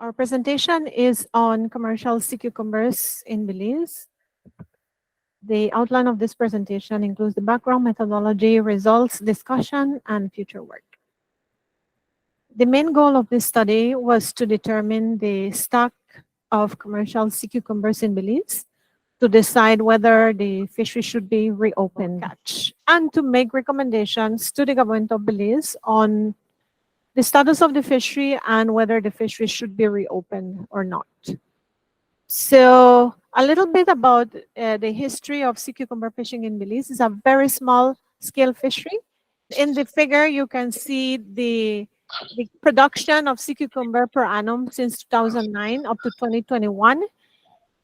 Our presentation is on commercial sea cucumbers in Belize. The outline of this presentation includes the background, methodology, results, discussion, and future work. The main goal of this study was to determine the stock of commercial sea cucumbers in Belize, to decide whether the fishery should be reopened, and to make recommendations to the government of Belize on the status of the fishery and whether the fishery should be reopened or not. So a little bit about the history of sea cucumber fishing in Belize. It's a very small scale fishery. In the figure, you can see the production of sea cucumber per annum since 2009 up to 2021,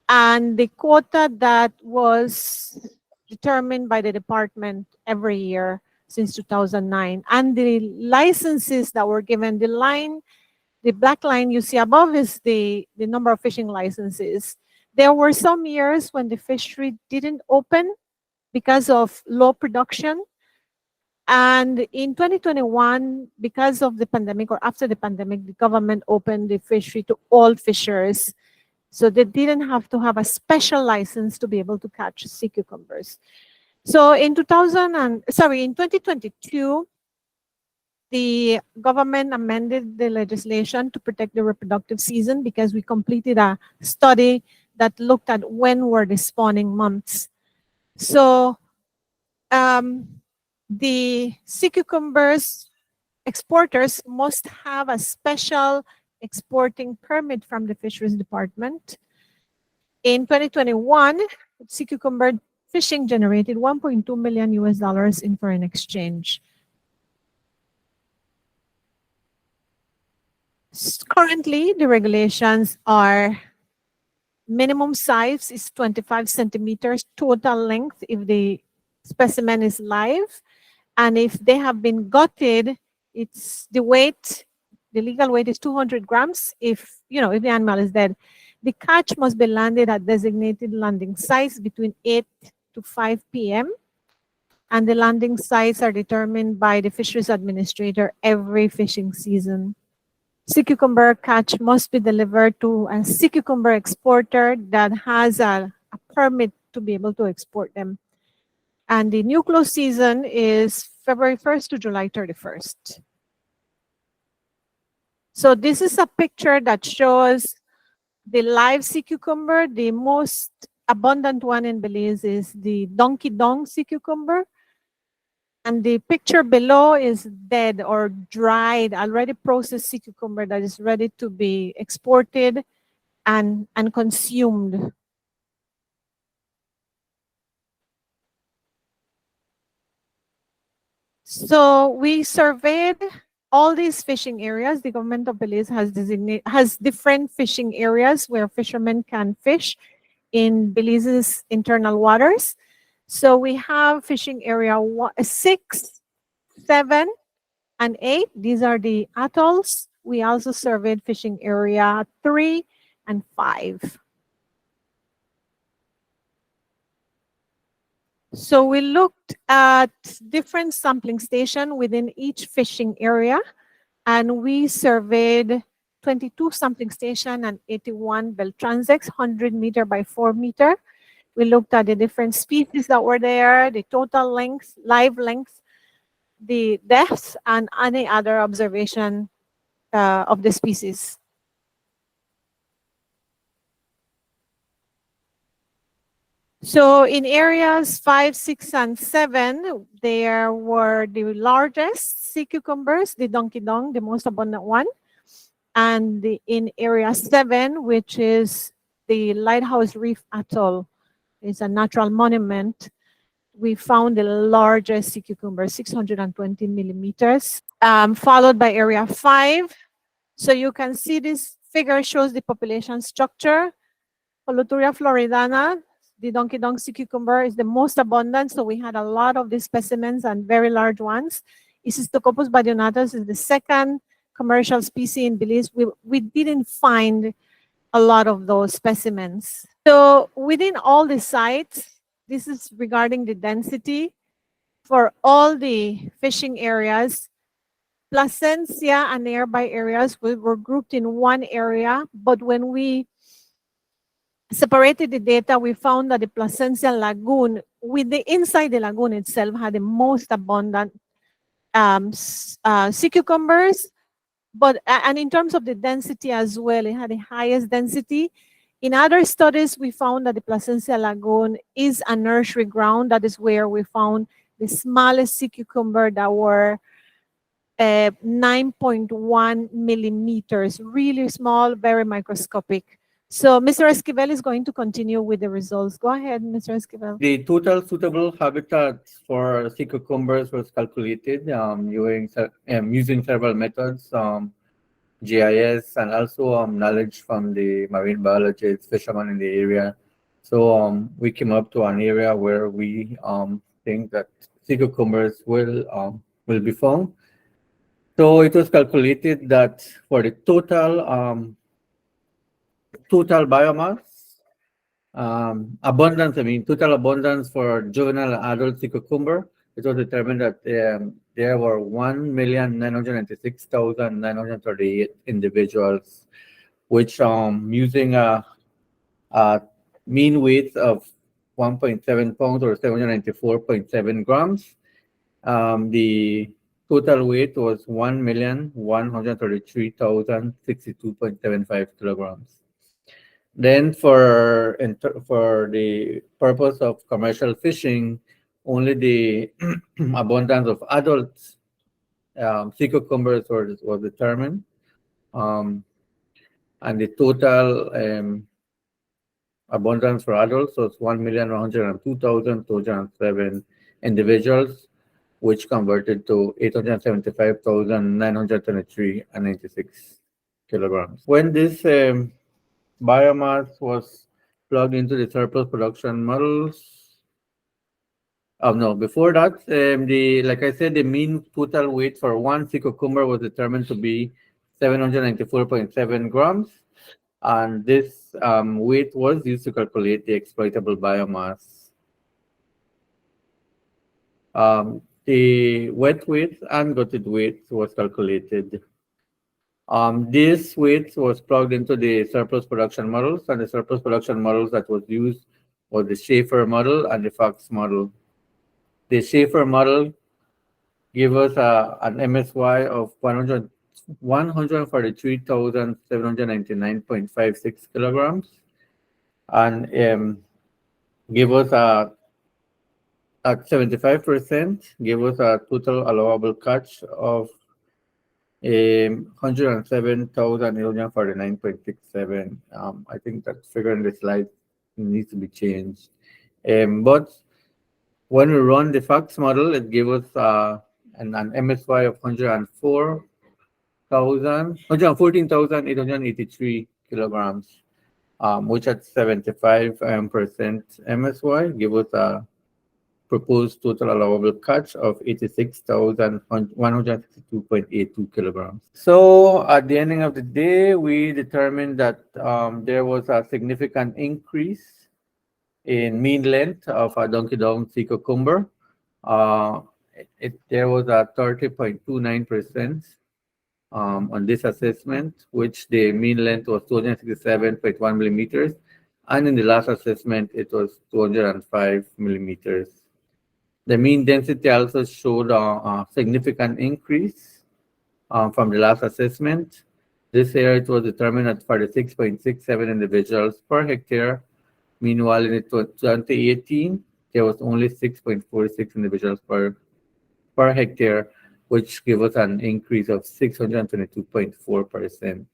and the quota that was determined by the department every year since 2009, and the licenses that were given. The black line you see above is the number of fishing licenses. There were some years when the fishery didn't open because of low production. And in 2021, because of the pandemic or after the pandemic, the government opened the fishery to all fishers. So they didn't have to have a special license to be able to catch sea cucumbers. So in 2022, the government amended the legislation to protect the reproductive season because we completed a study that looked at when were the spawning months. So the sea cucumbers exporters must have a special exporting permit from the Fisheries Department. In 2021, sea cucumber fishing generated $1.2 million in foreign exchange. Currently, the regulations are minimum size is 25 centimeters total length if the specimen is live, and if they have been gutted, it's the weight, the legal weight is 200 grams if the animal is dead. The catch must be landed at designated landing sites between 8 to 5 p.m. and the landing sites are determined by the fisheries administrator every fishing season. Sea cucumber catch must be delivered to a sea cucumber exporter that has a permit to be able to export them. And the new close season is February 1st to July 31st. So this is a picture that shows the live sea cucumber. The most abundant one in Belize is the donkey dong sea cucumber. And the picture below is dead or dried, already processed sea cucumber that is ready to be exported and consumed. So we surveyed all these fishing areas. The government of Belize has different fishing areas where fishermen can fish in Belize's internal waters. So we have fishing area 6, 7, and 8. These are the atolls. We also surveyed fishing area 3 and 5. So we looked at different sampling stations within each fishing area, and we surveyed 22 sampling stations and 81 bell transects, 100 meter by 4 meter. We looked at the different species that were there, the total length, live length, the depths, and any other observation of the species. So in areas 5, 6, and 7, there were the largest sea cucumbers, the donkey dong, the most abundant one. And in area 7, which is the Lighthouse Reef Atoll, it's a natural monument, we found the largest sea cucumber, 620 millimeters, followed by area 5. So you can see this figure shows the population structure. Holoturia floridana, the donkey dong sea cucumber, is the most abundant, so we had a lot of these specimens and very large ones. Isistocopus badionatus is the second commercial species in Belize. We didn't find a lot of those specimens. So within all the sites, this is regarding the density for all the fishing areas. Placencia and nearby areas were grouped in one area, but when we separated the data, we found that the Placencia Lagoon, with the inside the lagoon itself, had the most abundant sea cucumbers, but and in terms of the density as well, it had the highest density. In other studies, we found that the Placencia Lagoon is a nursery ground. That is where we found the smallest sea cucumber that were 9.1 millimeters, really small, very microscopic. So Mr. Esquivel is going to continue with the results. Go ahead, Mr. Esquivel. The total suitable habitat for sea cucumbers was calculated using several methods, GIS, and also knowledge from the marine biologists, fishermen in the area. So we came up to an area where we think that sea cucumbers will be found. So it was calculated that for the total biomass abundance, total abundance for juvenile and adult sea cucumber, it was determined that there were 1,996,938 individuals, which using a mean weight of 1.7 pounds or 794.7 grams, the total weight was 1,133,062.75 kilograms. Then for the purpose of commercial fishing, only the abundance of adult sea cucumbers was determined. Um, and the total abundance for adults was 1,102,207 individuals, which converted to 875,923 and 96 kilograms. When this biomass was plugged into the surplus production models. Oh no, before that, like I said, the mean total weight for one sea cucumber was determined to be 794.7 grams, and this weight was used to calculate the exploitable biomass. The wet weight and gutted weight was calculated. This weight was plugged into the surplus production models, and the surplus production models that was used was the Schaefer model and the Fox model. The Schaefer model gave us an MSY of 143,799.56 kilograms, and gave us at 75%, gave us a total allowable catch of 107,849.67. I think that figure in the slide needs to be changed. But when we run the FACTS model, it gave us an MSY of 114,883 kilograms, which at 75% MSY give us a proposed total allowable catch of 86,162.82 kilograms. So at the ending of the day, we determined that there was a significant increase in mean length of a donkey down sea cucumber. There was a 30.29% on this assessment, which the mean length was 267.1 millimeters. And in the last assessment, it was 205 millimeters. The mean density also showed a significant increase from the last assessment. This year it was determined at 46.67 individuals per hectare. Meanwhile, in 2018, there was only 6.46 individuals per hectare, which gave us an increase of 622.4%.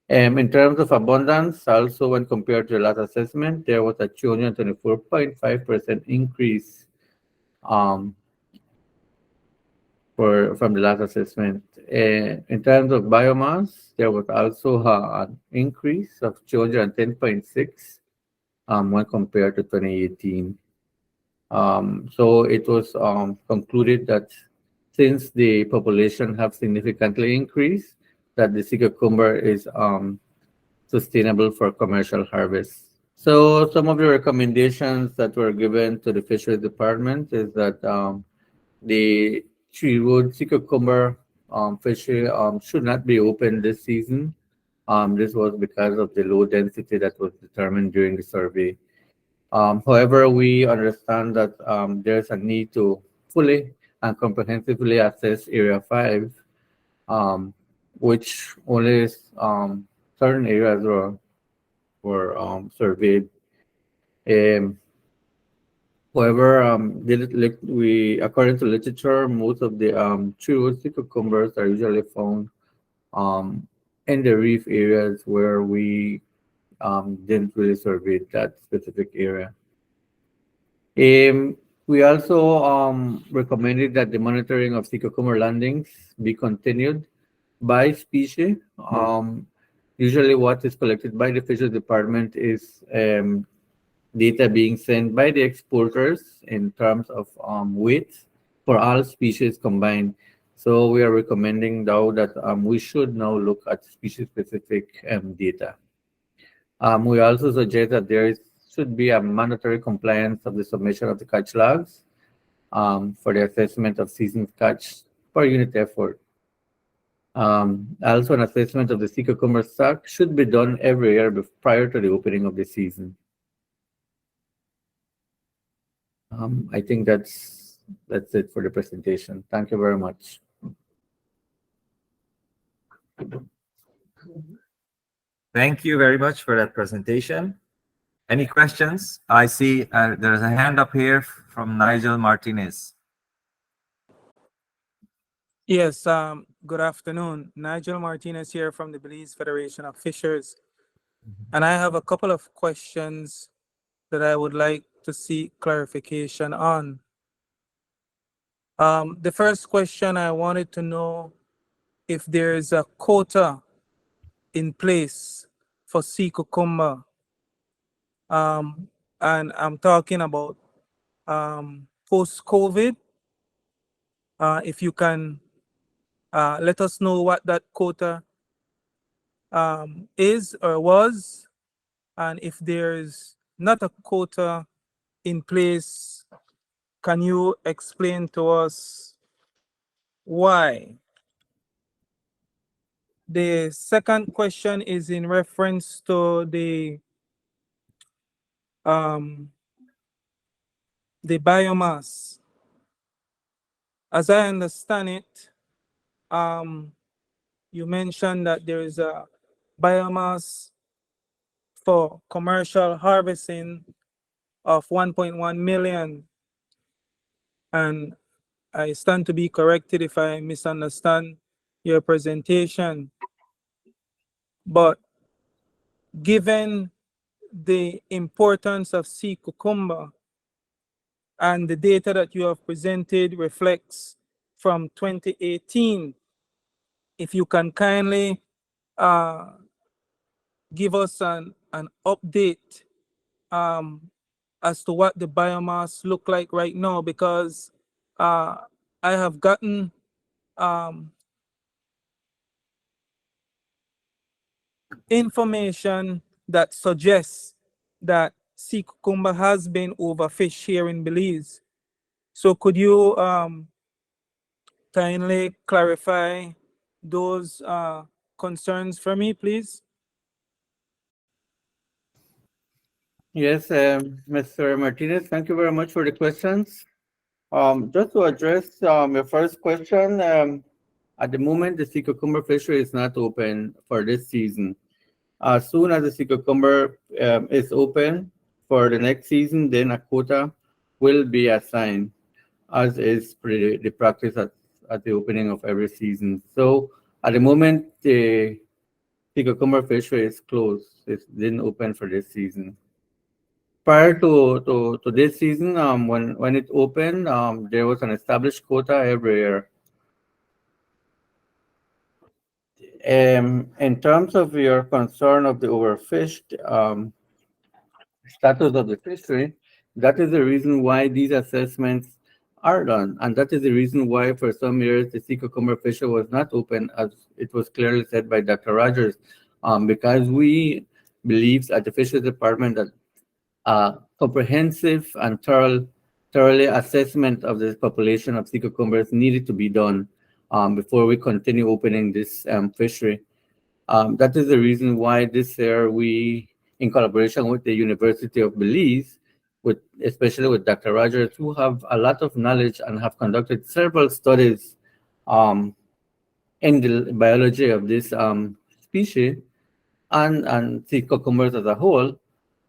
In terms of abundance, also when compared to the last assessment, there was a 224.5% increase from the last assessment. In terms of biomass, there was also an increase of 210.6 when compared to 2018. So it was concluded that since the population have significantly increased, that the sea cucumber is sustainable for commercial harvest. So some of the recommendations that were given to the fisheries department is that the tree wood sea cucumber fishery should not be open this season. This was because of the low density that was determined during the survey. However, we understand that there's a need to fully and comprehensively assess Area 5, um, which only certain areas were surveyed. Um, However, according to literature, most of the true sea cucumbers are usually found um, in the reef areas where we didn't really survey that specific area. Um, we also recommended that the monitoring of sea cucumber landings be continued by species. Usually, what is collected by the Fisheries Department is data being sent by the exporters in terms of weight for all species combined. So we are recommending now that we should now look at species-specific data. We also suggest that should be a mandatory compliance of the submission of the catch logs for the assessment of season catch per unit effort. Also, an assessment of the sea cucumber stock should be done every year prior to the opening of the season. I think that's it for the presentation. Thank you very much. Thank you very much for that presentation. Any questions? I see there's a hand up here from Nigel Martinez. Yes, good afternoon. Nigel Martinez here from the Belize Federation of Fishers. And I have a couple of questions that I would like to seek clarification on. The first question, I wanted to know if there's a quota in place for sea cucumber. And I'm talking about post-COVID. If you can let us know what that quota is or was, and if there's not a quota in place, can you explain to us why? The second question is in reference to the biomass. As I understand it, you mentioned that there is a biomass for commercial harvesting of 1.1 million. And I stand to be corrected if I misunderstand your presentation. But given the importance of sea cucumber and the data that you have presented reflects from 2018, if you can kindly give us an update as to what the biomass look like right now, because I have gotten information that suggests that sea cucumber has been overfished here in Belize. So could you kindly clarify those concerns for me, please? Yes, Mr. Martinez, thank you very much for the questions. Just to address your first question, at the moment, the sea cucumber fishery is not open for this season. As soon as the sea cucumber is open for the next season, then a quota will be assigned, as is the practice at the opening of every season. So at the moment, the sea cucumber fishery is closed. It didn't open for this season. Prior to this season, when it opened, there was an established quota every year. In terms of your concern of the overfished status of the fishery, that is the reason why these assessments are done, and that is the reason why for some years the sea cucumber fishery was not open, as it was clearly said by Dr. Rogers, because we believe at the Fisheries Department that comprehensive and thoroughly assessment of the population of sea cucumbers needed to be done. before we continue opening this fishery. That is the reason why this year we, in collaboration with the University of Belize, especially with Dr. Rogers, who have a lot of knowledge and have conducted several studies in the biology of this species and sea cucumbers as a whole.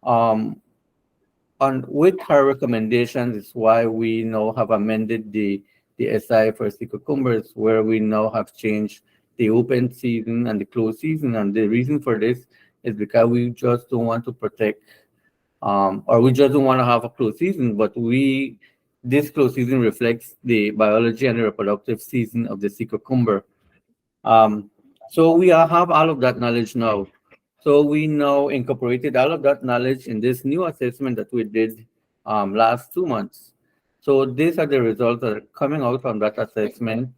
And with her recommendations is why we now have amended the SI for sea cucumbers, where we now have changed the open season and the closed season. And the reason for this is because we just don't want to protect, or we just don't want to have a closed season, but this closed season reflects the biology and the reproductive season of the sea cucumber. So we have all of that knowledge now. So we now incorporated all of that knowledge in this new assessment that we did last 2 months. So these are the results that are coming out from that assessment,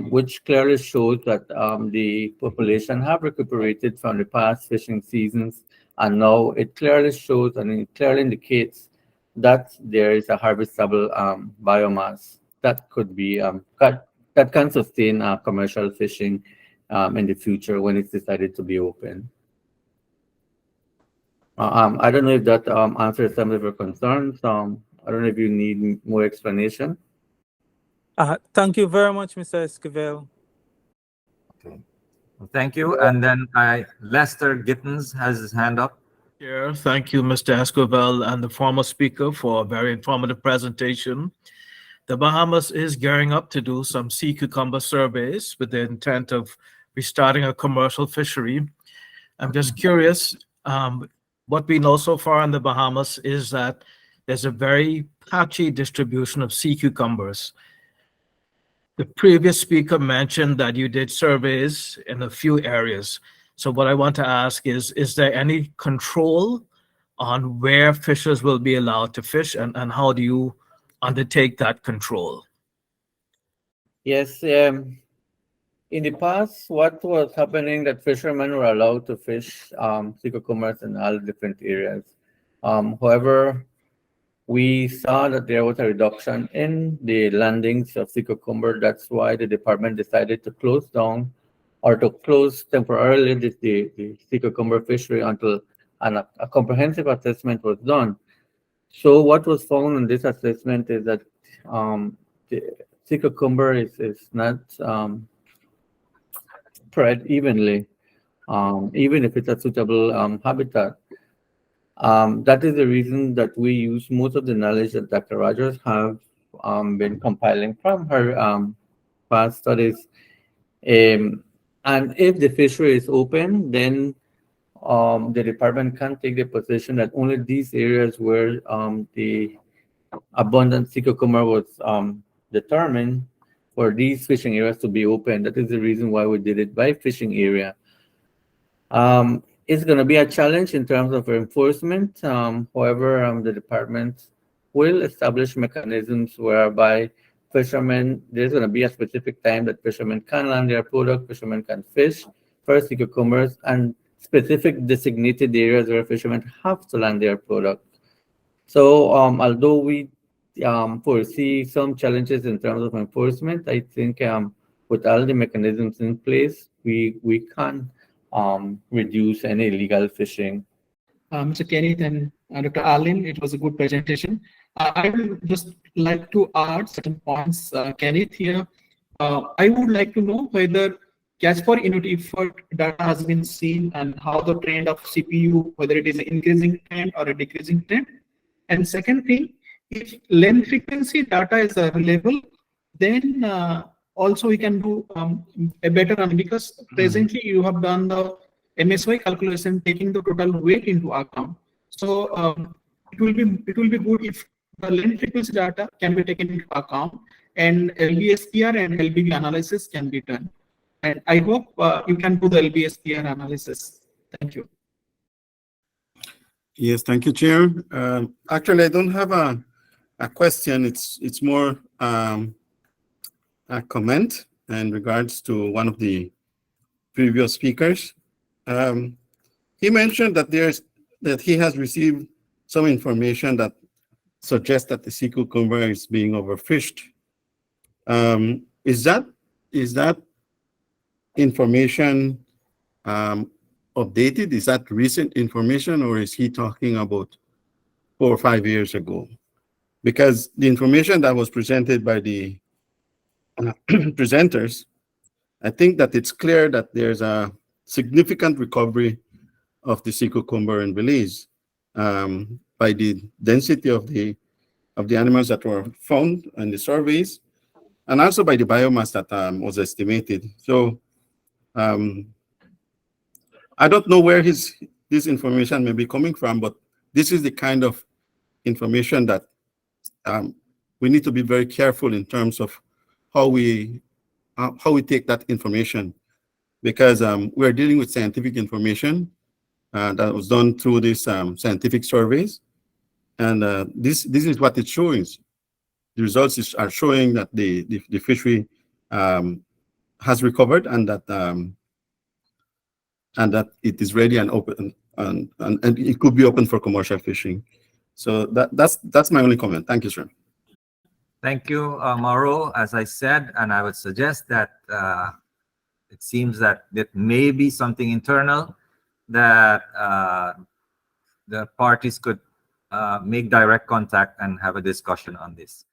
which clearly shows that the population have recuperated from the past fishing seasons. And now it clearly shows and it clearly indicates that there is a harvestable biomass that could be that can sustain commercial fishing in the future when it's decided to be open. I don't know if that answers some of your concerns. I don't know if you need more explanation. Thank you very much, Mr. Esquivel. Okay. Well, thank you. And then Lester Gittins has his hand up. Yeah, thank you, Mr. Esquivel and the former speaker for a very informative presentation. The Bahamas is gearing up to do some sea cucumber surveys with the intent of restarting a commercial fishery. I'm just curious, what we know so far in the Bahamas is that there's a very patchy distribution of sea cucumbers. The previous speaker mentioned that you did surveys in a few areas. So what I want to ask is there any control on where fishers will be allowed to fish, and how do you undertake that control? Yes, in the past, what was happening that fishermen were allowed to fish sea cucumbers in all different areas. However, we saw that there was a reduction in the landings of sea cucumber. That's why the department decided to close down or to close temporarily the sea cucumber fishery until a comprehensive assessment was done. So what was found in this assessment is that the sea cucumber is not spread evenly, even if it's a suitable habitat. That is the reason that we use most of the knowledge that Dr. Rogers have been compiling from her past studies. And if the fishery is open, then the department can take the position that only these areas where the abundant sea cucumber was determined for these fishing areas to be open. That is the reason why we did it by fishing area. It's going to be a challenge in terms of enforcement. However, the department will establish mechanisms whereby fishermen, there's going to be a specific time that fishermen can land their product, fishermen can fish for sea cucumbers, and specific designated areas where fishermen have to land their product. So although we foresee some challenges in terms of enforcement, I think with all the mechanisms in place, we can reduce any illegal fishing. Mr. Kenneth and Dr. Arlene, it was a good presentation. I would just like to add certain points, Kenneth, here. I would like to know whether catch for Inuit effort data has been seen and how the trend of CPU, whether it is an increasing trend or a decreasing trend. And second thing, if length frequency data is available, then also we can do a better run, because presently you have done the MSY calculation taking the total weight into account. So it will be good if the length frequency data can be taken into account and LBSPR and LBB analysis can be done. And I hope you can do the LBSPR analysis. Thank you. Yes, thank you, Chair. Actually, I don't have a question. It's more a comment in regards to one of the previous speakers. He mentioned that he has received some information that suggests that the sea cucumber is being overfished. Is that information updated? Is that recent information, or is he talking about 4 or 5 years ago? Because the information that was presented by the presenters, I think that it's clear that there's a significant recovery of the sea cucumber in Belize by the density of the animals that were found in the surveys, and also by the biomass that was estimated. So I don't know where this information may be coming from, but this is the kind of information that we need to be very careful in terms of how we take that information, because we're dealing with scientific information that was done through these scientific surveys, and this is what it's showing. The results are showing that the fishery has recovered, and that it is ready and open, and it could be open for commercial fishing. So that's my only comment. Thank you, sir. Thank you, Mauro. As I said, and I would suggest that it seems that it may be something internal that the parties could make direct contact and have a discussion on this.